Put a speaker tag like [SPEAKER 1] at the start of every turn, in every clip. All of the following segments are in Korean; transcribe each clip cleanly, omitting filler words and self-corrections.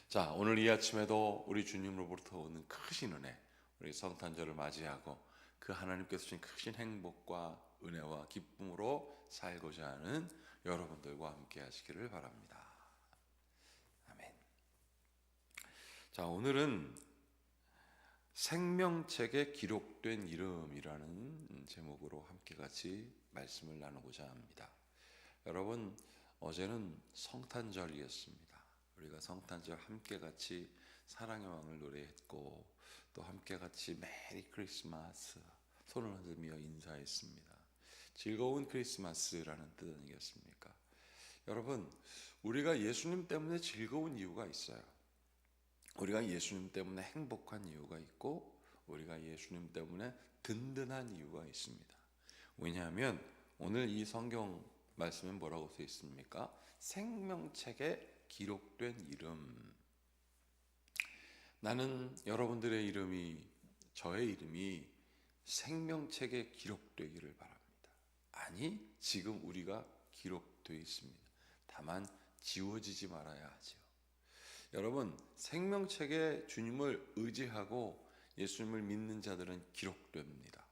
[SPEAKER 1] 자, 오늘 이 아침에도 우리 주님으로부터 오는 크신 은혜, 우리 성탄절을 맞이하고 그 하나님께서 주신 크신 행복과 은혜와 기쁨으로 살고자 하는 여러분들과 함께 하시기를 바랍니다. 아멘. 자, 오늘은 생명책에 기록된 이름이라는 제목으로 함께 같이 말씀을 나누고자 합니다. 여러분, 어제는 성탄절이었습니다. 우리가 성탄절 함께 같이 사랑의 왕을 노래했고 또 함께 같이 메리 크리스마스 손을 흔들며 인사했습니다. 즐거운 크리스마스라는 뜻 아니겠습니까? 여러분, 우리가 예수님 때문에 즐거운 이유가 있어요. 우리가 예수님 때문에 행복한 이유가 있고 우리가 예수님 때문에 든든한 이유가 있습니다. 왜냐하면 오늘 이 성경 말씀에 뭐라고 써 있습니까? 생명책에 기록된 이름. 나는 여러분들의 이름이, 저의 이름이 생명책에 기록되기를 바랍니다. 아니, 지금 우리가 기록되어 있습니다. 다만 지워지지 말아야 하죠. 여러분, 생명책에 주님을 의지하고 예수님을 믿는 자들은 기록됩니다.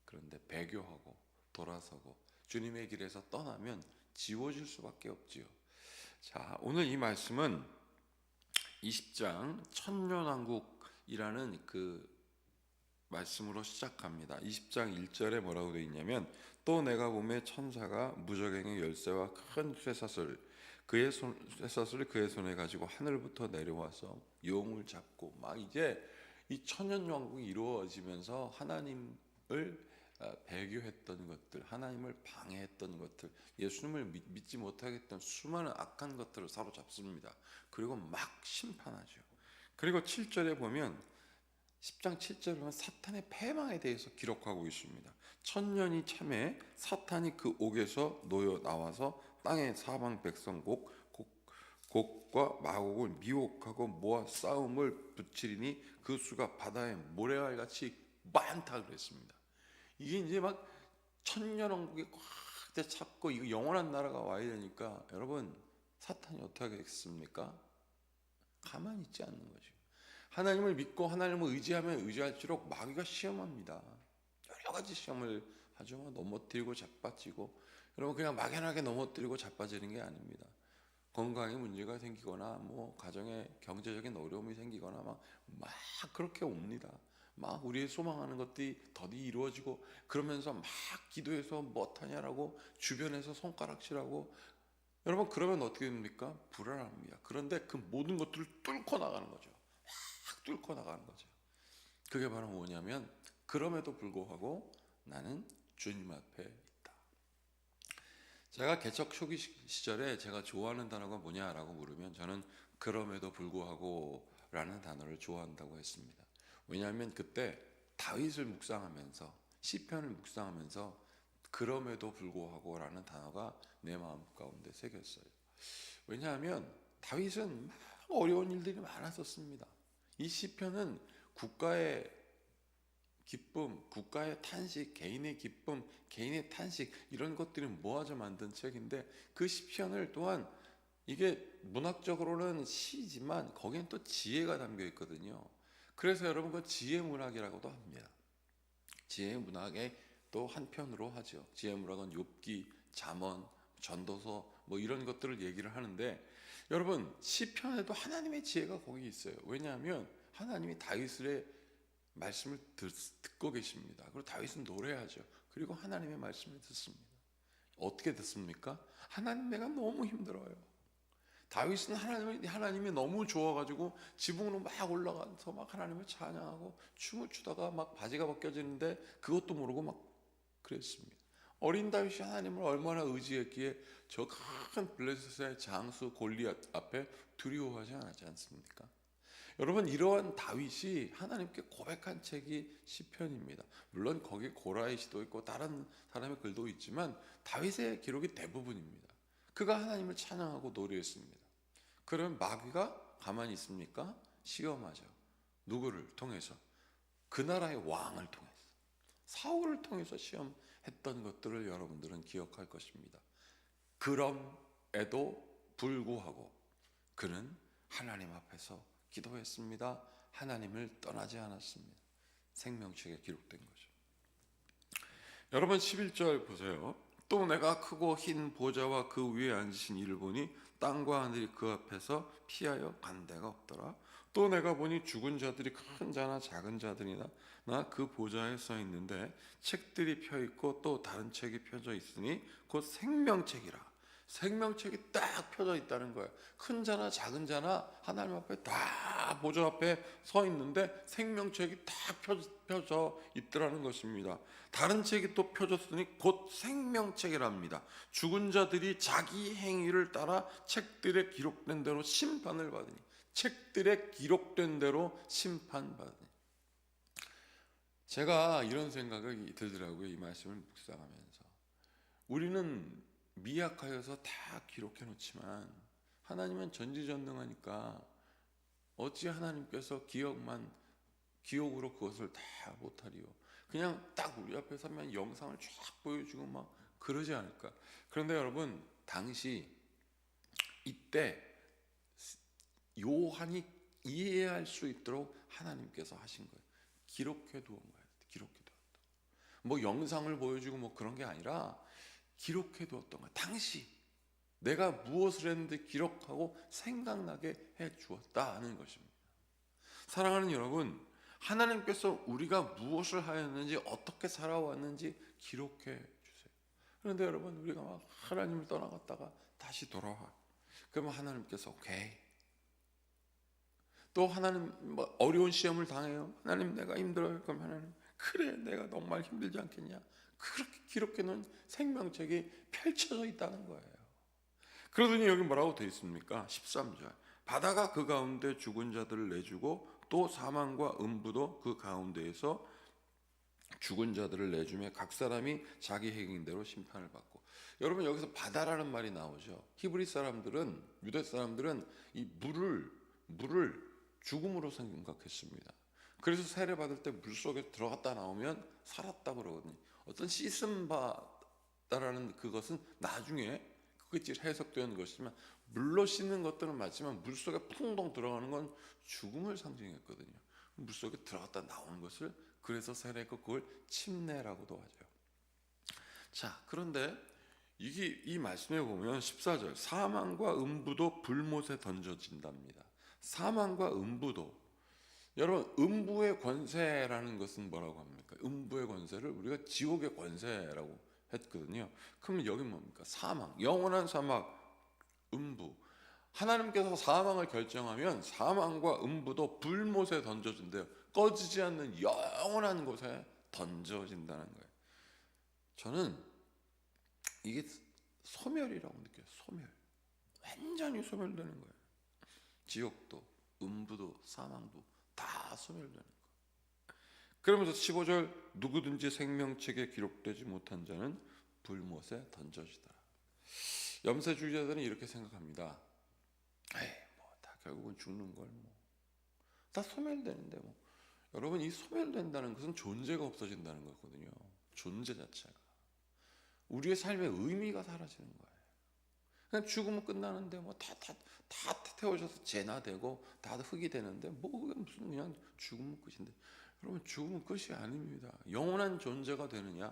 [SPEAKER 1] 그런데 배교하고 돌아서고 주님의 길에서 떠나면 지워질 수밖에 없지요. 자, 오늘 이 말씀은 20장 천년왕국이라는 그 말씀으로 시작합니다. 20장 1절에 뭐라고 되어 있냐면, 또 내가 보매 천사가 무저갱의 열쇠와 큰 쇠사슬 쇠사슬을 그의 손에 가지고 하늘부터 내려와서 용을 잡고, 막 이제 이 천년왕국이 이루어지면서 하나님을 배교했던 것들, 하나님을 방해했던 것들, 예수님을 믿지 못하게 했던 수많은 악한 것들을 사로잡습니다. 그리고 막 심판하죠. 그리고 7절에 보면 10장 7절에 보면 사탄의 패망에 대해서 기록하고 있습니다. 천년이 참에 사탄이 그 옥에서 놓여 나와서 땅의 사방 백성 곡과 마곡을 미혹하고 모아 싸움을 붙이리니 그 수가 바다의 모래알같이 많다 그랬습니다. 이게 이제 막 천년왕국이 꽉 찼고 이거 영원한 나라가 와야 되니까 여러분, 사탄이 어떻게 하겠습니까? 가만히 있지 않는 거죠. 하나님을 믿고 하나님을 의지하면 의지할수록 마귀가 시험합니다. 여러 가지 시험을 하죠. 넘어뜨리고 자빠지고. 여러분, 그냥 막연하게 넘어뜨리고 자빠지는 게 아닙니다. 건강에 문제가 생기거나 뭐 가정에 경제적인 어려움이 생기거나 막 그렇게 옵니다. 막 우리의 소망하는 것들이 더디 이루어지고, 그러면서 막 기도해서 못하냐라고 주변에서 손가락질하고, 여러분, 그러면 어떻게 됩니까? 불안합니다. 그런데 그 모든 것들을 뚫고 나가는 거죠. 확 뚫고 나가는 거죠. 그게 바로 뭐냐면, 그럼에도 불구하고 나는 주님 앞에 있다. 제가 개척 초기 시절에 제가 좋아하는 단어가 뭐냐라고 물으면 저는 그럼에도 불구하고 라는 단어를 좋아한다고 했습니다. 왜냐하면 그때 다윗을 묵상하면서, 시편을 묵상하면서 그럼에도 불구하고 라는 단어가 내 마음 가운데 새겼어요. 왜냐하면 다윗은 막 어려운 일들이 많았었습니다. 이 시편은 국가의 기쁨, 국가의 탄식, 개인의 기쁨, 개인의 탄식, 이런 것들이 모아져 만든 책인데, 그 시편을 또한 이게 문학적으로는 시지만 거기엔 또 지혜가 담겨 있거든요. 그래서 여러분, 그 지혜 문학이라고도 합니다. 지혜 문학의 또 한편으로 하죠. 지혜 문학은 욥기, 잠언, 전도서 뭐 이런 것들을 얘기를 하는데, 여러분, 시편에도 하나님의 지혜가 거기 있어요. 왜냐하면 하나님이 다윗의 말씀을 듣고 계십니다. 그리고 다윗은 노래하죠. 그리고 하나님의 말씀을 듣습니다. 어떻게 듣습니까? 하나님, 내가 너무 힘들어요. 다윗은 하나님이 너무 좋아가지고 지붕으로 막 올라가서 막 하나님을 찬양하고 춤을 추다가 막 바지가 벗겨지는데 그것도 모르고 막 그랬습니다. 어린 다윗이 하나님을 얼마나 의지했기에 저 큰 블레셋의 장수 골리앗 앞에 두려워하지 않았지 않습니까? 여러분, 이러한 다윗이 하나님께 고백한 책이 시편입니다. 물론 거기 고라의 시도 있고 다른 사람의 글도 있지만 다윗의 기록이 대부분입니다. 그가 하나님을 찬양하고 노래했습니다. 그러면 마귀가 가만히 있습니까? 시험하죠. 누구를 통해서? 그 나라의 왕을 통해서, 사울을 통해서 시험했던 것들을 여러분들은 기억할 것입니다. 그럼에도 불구하고 그는 하나님 앞에서 기도했습니다. 하나님을 떠나지 않았습니다. 생명책에 기록된 거죠. 여러분 11절 보세요. 또 내가 크고 흰 보좌와 그 위에 앉으신 이를 보니 땅과 하늘이 그 앞에서 피하여 간 데가 없더라. 또 내가 보니 죽은 자들이 큰 자나 작은 자들이나 나 그 보좌에 서 있는데 책들이 펴 있고 또 다른 책이 펴져 있으니 곧 생명책이라. 생명책이 딱 펴져 있다는 거예요. 큰 자나 작은 자나 하나님 앞에 다 보좌 앞에 서 있는데 생명책이 딱 펴져 있더라는 것입니다. 다른 책이 또 펴졌으니 곧 생명책이랍니다. 죽은 자들이 자기 행위를 따라 책들에 기록된 대로 심판을 받으니, 책들에 기록된 대로 심판받으니. 제가 이런 생각이 들더라고요. 이 말씀을 묵상하면서. 우리는 미약하여서 다 기록해 놓지만 하나님은 전지전능하니까 어찌 하나님께서 기억으로 그것을 다 못하리요. 그냥 딱 우리 앞에 서면 영상을 쫙 보여주고 막 그러지 않을까. 그런데 여러분, 당시 이때 요한이 이해할 수 있도록 하나님께서 하신 거예요. 기록해 두은 거예요. 기록해 두었다. 뭐 영상을 보여주고 뭐 그런 게 아니라 기록해 두었던 거예요. 당시 내가 무엇을 했는데 기록하고 생각나게 해 주었다 하는 것입니다. 사랑하는 여러분, 하나님께서 우리가 무엇을 하였는지 어떻게 살아왔는지 기록해 주세요. 그런데 여러분, 우리가 막 하나님을 떠나갔다가 다시 돌아와. 그러면 하나님께서 오케이. 또 하나님 뭐 어려운 시험을 당해요. 하나님 내가 힘들어요. 그럼 하나님 그래 내가 정말 힘들지 않겠냐. 그렇게 기록해 놓은 생명책이 펼쳐져 있다는 거예요. 그러더니 여기 뭐라고 되어 있습니까? 13절. 바다가 그 가운데 죽은 자들을 내주고 또 사망과 음부도 그 가운데에서 죽은 자들을 내주며 각 사람이 자기 행위대로 심판을 받고. 여러분, 여기서 바다라는 말이 나오죠. 히브리 사람들은, 유대 사람들은 이 물을 죽음으로 생각했습니다. 그래서 세례 받을 때 물속에 들어갔다 나오면 살았다 그러거든요. 어떤 씻음 바다라는 그것은 나중에 그것이 해석되는 것이지만, 물로 씻는 것들은 맞지만 물속에 풍덩 들어가는 건 죽음을 상징했거든요. 물속에 들어갔다 나오는 것을, 그래서 세례했고 그걸 침례라고도 하죠. 자, 그런데 이 말씀에 보면 14절, 사망과 음부도 불못에 던져진답니다. 사망과 음부도. 여러분, 음부의 권세라는 것은 뭐라고 합니까? 음부의 권세를 우리가 지옥의 권세라고 했거든요. 그럼 여기 뭡니까? 사망, 영원한 사망, 음부. 하나님께서 사망을 결정하면 사망과 음부도 불못에 던져진대요. 꺼지지 않는 영원한 곳에 던져진다는 거예요. 저는 이게 소멸이라고 느껴요. 소멸. 완전히 소멸되는 거예요. 지옥도 음부도 사망도 다 소멸되는 거예요. 그러면서 15절, 누구든지 생명책에 기록되지 못한 자는 불못에 던져지더라. 염세주의자들은 이렇게 생각합니다. 뭐 다 결국은 죽는 걸 뭐 다 소멸되는데 뭐. 여러분, 이 소멸된다는 것은 존재가 없어진다는 거거든요. 존재 자체가. 우리의 삶의 의미가 사라지는 거예요. 그냥 죽으면 끝나는데 뭐 다 태워져서 재나되고 다 흙이 되는데 뭐 무슨 그냥 죽으면 끝인데. 여러분, 죽으면 끝이 아닙니다. 영원한 존재가 되느냐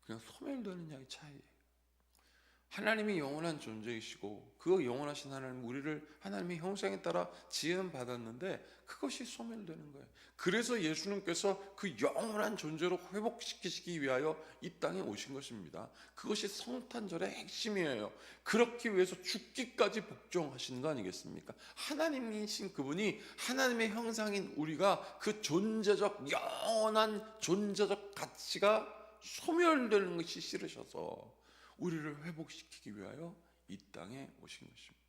[SPEAKER 1] 그냥 소멸되느냐의 차이예요. 하나님이 영원한 존재이시고 그 영원하신 하나님, 우리를 하나님의 형상에 따라 지음 받았는데 그것이 소멸되는 거예요. 그래서 예수님께서 그 영원한 존재로 회복시키시기 위하여 이 땅에 오신 것입니다. 그것이 성탄절의 핵심이에요. 그렇기 위해서 죽기까지 복종하신 거 아니겠습니까? 하나님이신 그분이, 하나님의 형상인 우리가 그 존재적 영원한 존재적 가치가 소멸되는 것이 싫으셔서 우리를 회복시키기 위하여 이 땅에 오신 것입니다.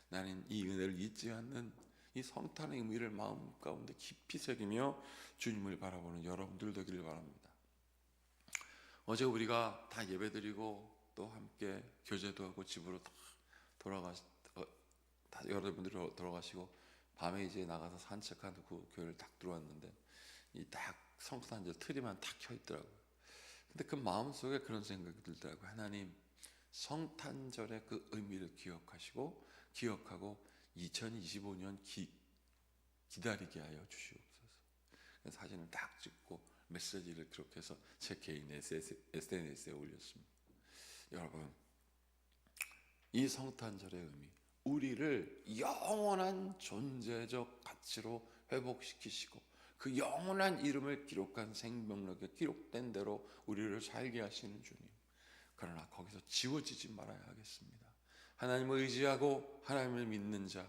[SPEAKER 1] 나는 이 은혜를 잊지 않는 이 성탄의 의미를 마음 가운데 깊이 새기며 주님을 바라보는 여러분들 되기를 바랍니다. 어제 우리가 다 예배드리고 또 함께 교제도 하고 집으로 다 여러분들이 돌아가시고 밤에 이제 나가서 산책한 그 교회를 딱 들어왔는데 이 딱 성탄절 트리만 딱 켜 있더라고요. 근데 그 마음속에 그런 생각이 들더라고요. 하나님, 성탄절의 그 의미를 기억하고 2025년 기다리게 하여 주시옵소서. 사진을 딱 찍고 메시지를 기록해서 제 개인 SNS에 올렸습니다. 여러분, 이 성탄절의 의미, 우리를 영원한 존재적 가치로 회복시키시고 그 영원한 이름을 기록한 생명록에 기록된 대로 우리를 살게 하시는 주님. 그러나 거기서 지워지지 말아야 하겠습니다. 하나님을 의지하고 하나님을 믿는 자,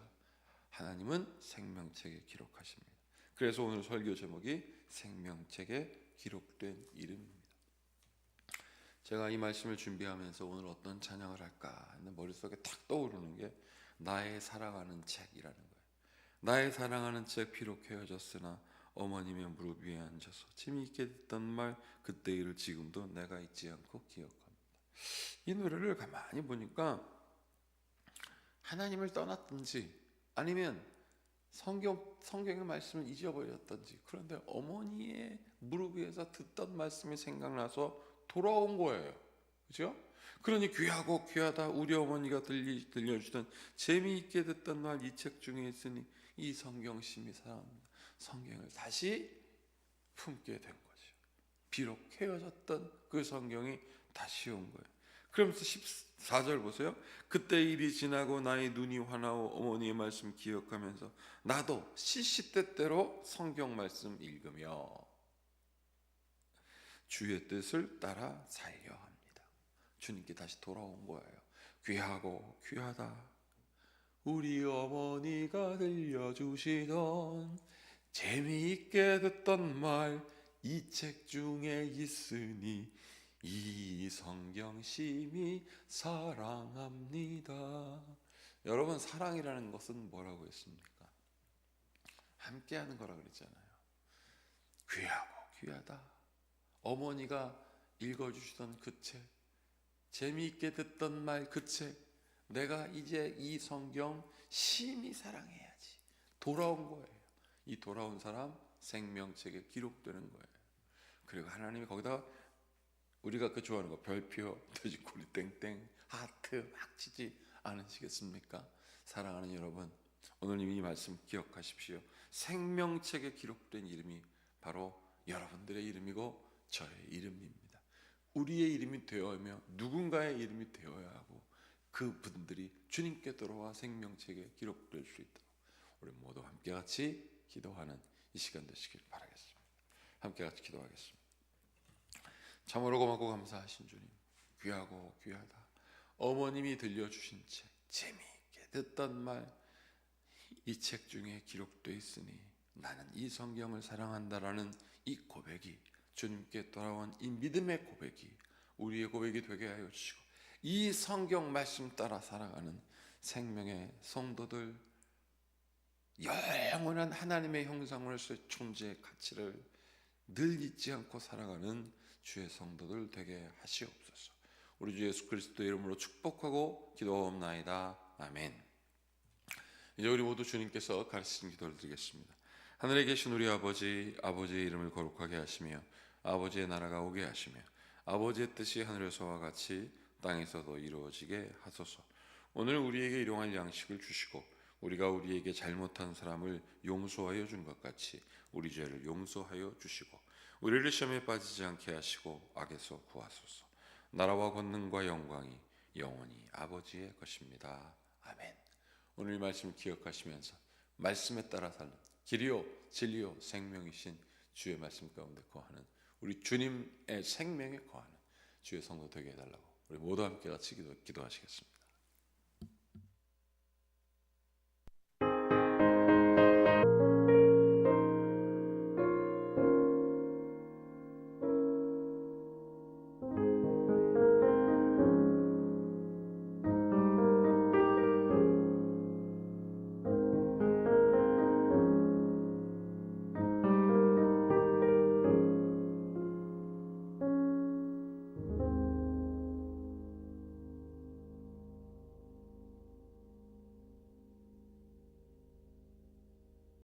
[SPEAKER 1] 하나님은 생명책에 기록하십니다. 그래서 오늘 설교 제목이 생명책에 기록된 이름입니다. 제가 이 말씀을 준비하면서 오늘 어떤 찬양을 할까 하는 머릿속에 탁 떠오르는 게 나의 사랑하는 책이라는 거예요. 나의 사랑하는 책 비록 헤어졌으나 어머님의 무릎 위에 앉아서 재미있게 듣던 말 그때 일을 지금도 내가 잊지 않고 기억합니다. 이 노래를 가만히 보니까 하나님을 떠났든지 아니면 성경의 말씀을 잊어버렸든지, 그런데 어머니의 무릎 위에서 듣던 말씀이 생각나서 돌아온 거예요. 그죠? 그러니 귀하고 귀하다 우리 어머니가 들려주던 재미있게 듣던 말 이 책 중에 있으니 이 성경 심히 사랑합니다. 성경을 다시 품게 된 거죠. 비록 헤어졌던 그 성경이 다시 온 거예요. 그러면서 14절 보세요. 그때 일이 지나고 나의 눈이 환하고 어머니의 말씀 기억하면서 나도 시시때때로 성경 말씀 읽으며 주의 뜻을 따라 살려 합니다. 주님께 다시 돌아온 거예요. 귀하고 귀하다 우리 어머니가 들려주시던 재미있게 듣던 말 이 책 중에 있으니 이 성경 심히 사랑합니다. 여러분, 사랑이라는 것은 뭐라고 했습니까? 함께하는 거라 그랬잖아요. 귀하고 귀하다 어머니가 읽어주시던 그 책, 재미있게 듣던 말 그 책, 내가 이제 이 성경 심히 사랑해야지. 돌아온 거예요. 이 돌아온 사람 생명책에 기록되는 거예요. 그리고 하나님이 거기다 우리가 그 좋아하는 거 별표, 돼지꼬리 땡땡, 하트 막 치지 않으시겠습니까? 사랑하는 여러분, 오늘 이 말씀 기억하십시오. 생명책에 기록된 이름이 바로 여러분들의 이름이고 저의 이름입니다. 우리의 이름이 되어야며 누군가의 이름이 되어야 하고 그분들이 주님께 돌아와 생명책에 기록될 수 있도록 우리 모두 함께 같이 기도하는 이 시간 되시길 바라겠습니다. 함께 같이 기도하겠습니다. 참으로 고맙고 감사하신 주님, 귀하고 귀하다 어머님이 들려주신 책, 재미있게 듣던 말 이 책 중에 기록되어 있으니 나는 이 성경을 사랑한다라는 이 고백이, 주님께 돌아온 이 믿음의 고백이 우리의 고백이 되게 하여 주시고 이 성경 말씀 따라 살아가는 생명의 성도들, 영원한 하나님의 형상으로서의 존재의 가치를 늘 잊지 않고 살아가는 주의 성도들 되게 하시옵소서. 우리 주 예수 그리스도의 이름으로 축복하고 기도하옵나이다. 아멘. 이제 우리 모두 주님께서 가르치신 기도를 드리겠습니다. 하늘에 계신 우리 아버지, 아버지의 이름을 거룩하게 하시며 아버지의 나라가 오게 하시며 아버지의 뜻이 하늘에서와 같이 땅에서도 이루어지게 하소서. 오늘 우리에게 일용할 양식을 주시고 우리가 우리에게 잘못한 사람을 용서하여 준 것 같이 우리 죄를 용서하여 주시고 우리를 시험에 빠지지 않게 하시고 악에서 구하소서. 나라와 권능과 영광이 영원히 아버지의 것입니다. 아멘. 오늘 이 말씀 기억하시면서 말씀에 따라 사는 길이요 진리요 생명이신 주의 말씀 가운데 거하는 우리 주님의 생명에 거하는 주의 성도 되게 해달라고 우리 모두 함께 같이 기도하시겠습니다.